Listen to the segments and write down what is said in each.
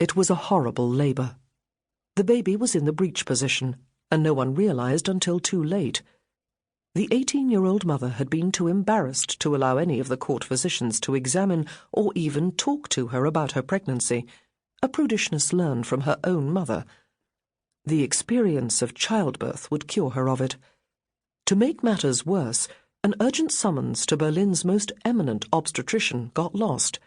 It was a horrible labour. The baby was in the breech position, and no one realised until too late. The 18-year-old mother had been too embarrassed to allow any of the court physicians to examine or even talk to her about her pregnancy, a prudishness learned from her own mother. The experience of childbirth would cure her of it. To make matters worse, an urgent summons to Berlin's most eminent obstetrician got lost.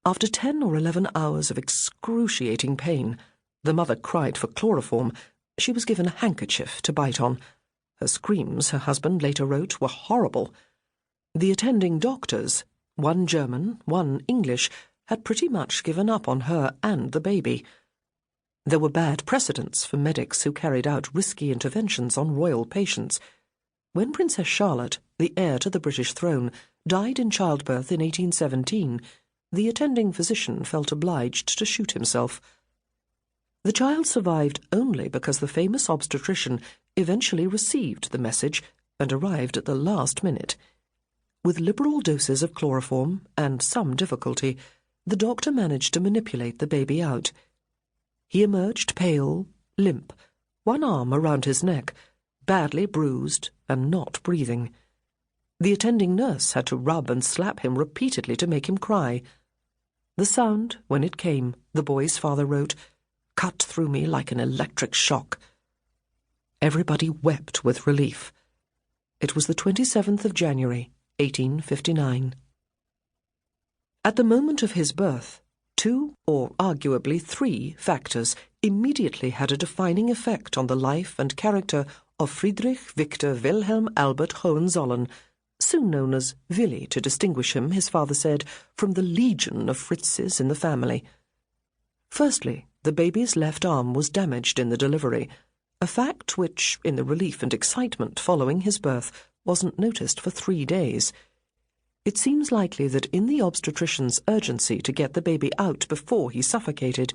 After 10 or 11 hours of excruciating pain, the mother cried for chloroform. She was given a handkerchief to bite on. Her screams, her husband later wrote, were horrible. The attending doctors, one German, one English, had pretty much given up on her and the baby. There were bad precedents for medics who carried out risky interventions on royal patients. When Princess Charlotte, the heir to the British throne, died in childbirth in 1817, the attending physician felt obliged to shoot himself. The child survived only because the famous obstetrician eventually received the message and arrived at the last minute. With liberal doses of chloroform and some difficulty, the doctor managed to manipulate the baby out. He emerged pale, limp, one arm around his neck, badly bruised and not breathing. The attending nurse had to rub and slap him repeatedly to make him cry. The sound, when it came, the boy's father wrote, cut through me like an electric shock. Everybody wept with relief. It was the 27th of January, 1859. At the moment of his birth, 2, or arguably 3, factors immediately had a defining effect on the life and character of Friedrich Victor Wilhelm Albert Hohenzollern, soon known as Willy to distinguish him, his father said, from the legion of Fritzes in the family. Firstly, the baby's left arm was damaged in the delivery, a fact which, in the relief and excitement following his birth, wasn't noticed for 3 days. It seems likely that in the obstetrician's urgency to get the baby out before he suffocated,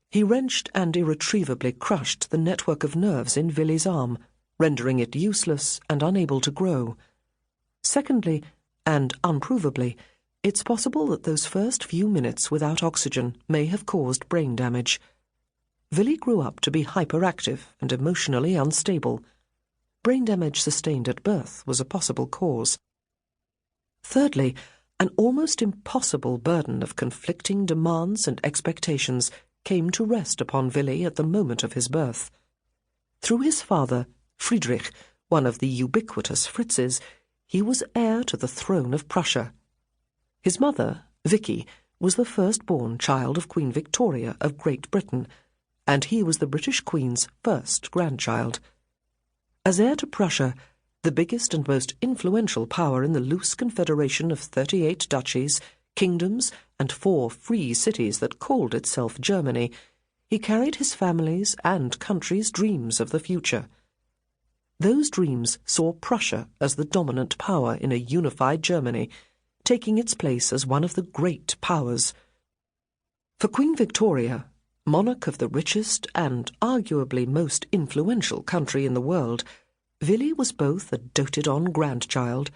he wrenched and irretrievably crushed the network of nerves in Willy's arm, rendering it useless and unable to grow. Secondly, and unprovably, it's possible that those first few minutes without oxygen may have caused brain damage. Willy grew up to be hyperactive and emotionally unstable. Brain damage sustained at birth was a possible cause. Thirdly, an almost impossible burden of conflicting demands and expectations came to rest upon Willy at the moment of his birth. Through his father, Friedrich, one of the ubiquitous Fritzes, he was heir to the throne of Prussia. His mother, Vicky, was the firstborn child of Queen Victoria of Great Britain, and he was the British Queen's first grandchild. As heir to Prussia, the biggest and most influential power in the loose confederation of 38 duchies, kingdoms, and 4 free cities that called itself Germany, he carried his family's and country's dreams of the future. Those dreams saw Prussia as the dominant power in a unified Germany, taking its place as one of the great powers. For Queen Victoria, monarch of the richest and arguably most influential country in the world, Willy was both a doted-on grandchild,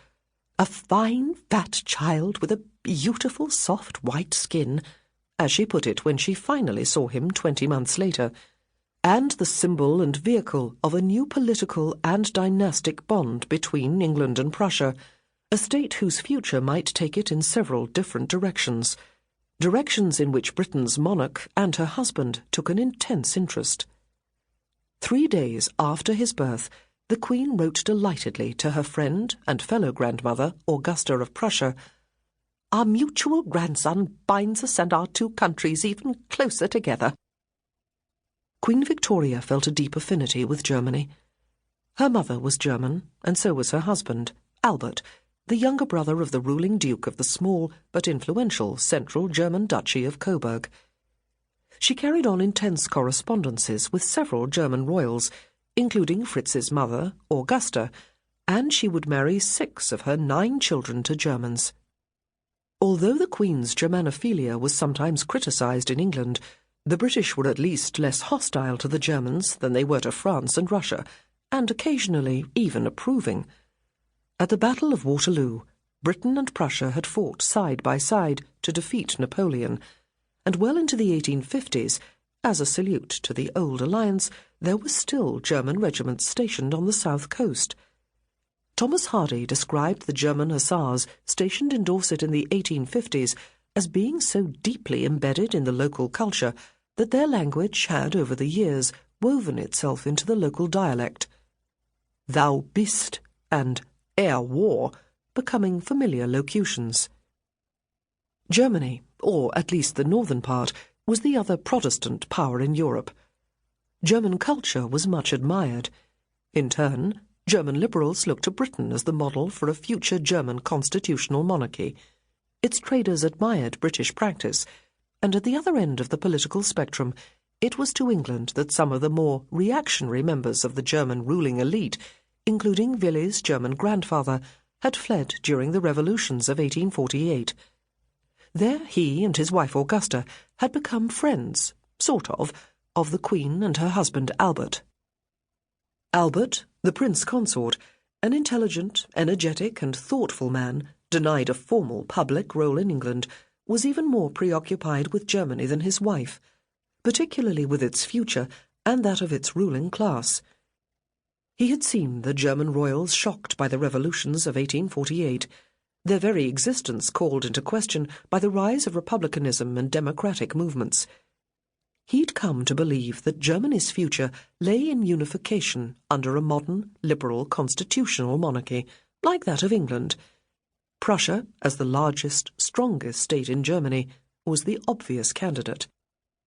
a fine, fat child with a beautiful, soft, white skin, as she put it when she finally saw him 20 months later, and the symbol and vehicle of a new political and dynastic bond between England and Prussia, a state whose future might take it in several different directions in which Britain's monarch and her husband took an intense interest. 3 days after his birth, the Queen wrote delightedly to her friend and fellow grandmother, Augusta of Prussia, "Our mutual grandson binds us and our 2 countries even closer together." Queen Victoria felt a deep affinity with Germany. Her mother was German, and so was her husband, Albert, the younger brother of the ruling duke of the small but influential central German duchy of Coburg. She carried on intense correspondences with several German royals, including Fritz's mother, Augusta, and she would marry 6 of her 9 children to Germans. Although the Queen's Germanophilia was sometimes criticised in England, the British were at least less hostile to the Germans than they were to France and Russia, and occasionally even approving. At the Battle of Waterloo, Britain and Prussia had fought side by side to defeat Napoleon, and well into the 1850s, as a salute to the old alliance, there were still German regiments stationed on the south coast. Thomas Hardy described the German hussars stationed in Dorset in the 1850s as being so deeply embedded in the local culture that their language had, over the years, woven itself into the local dialect. "Thou bist" and war becoming familiar locutions. Germany, or at least the northern part, was the other Protestant power in Europe. German culture was much admired. In turn, German liberals looked to Britain as the model for a future German constitutional monarchy. Its traders admired British practice, and at the other end of the political spectrum, it was to England that some of the more reactionary members of the German ruling elite, including Willy's German grandfather, had fled during the revolutions of 1848. There he and his wife Augusta had become friends, sort of the Queen and her husband Albert. Albert, the Prince Consort, an intelligent, energetic and thoughtful man, denied a formal public role in England, was even more preoccupied with Germany than his wife, particularly with its future and that of its ruling class. He had seen the German royals shocked by the revolutions of 1848, their very existence called into question by the rise of republicanism and democratic movements. He'd come to believe that Germany's future lay in unification under a modern, liberal constitutional monarchy, like that of England. Prussia, as the largest, strongest state in Germany, was the obvious candidate.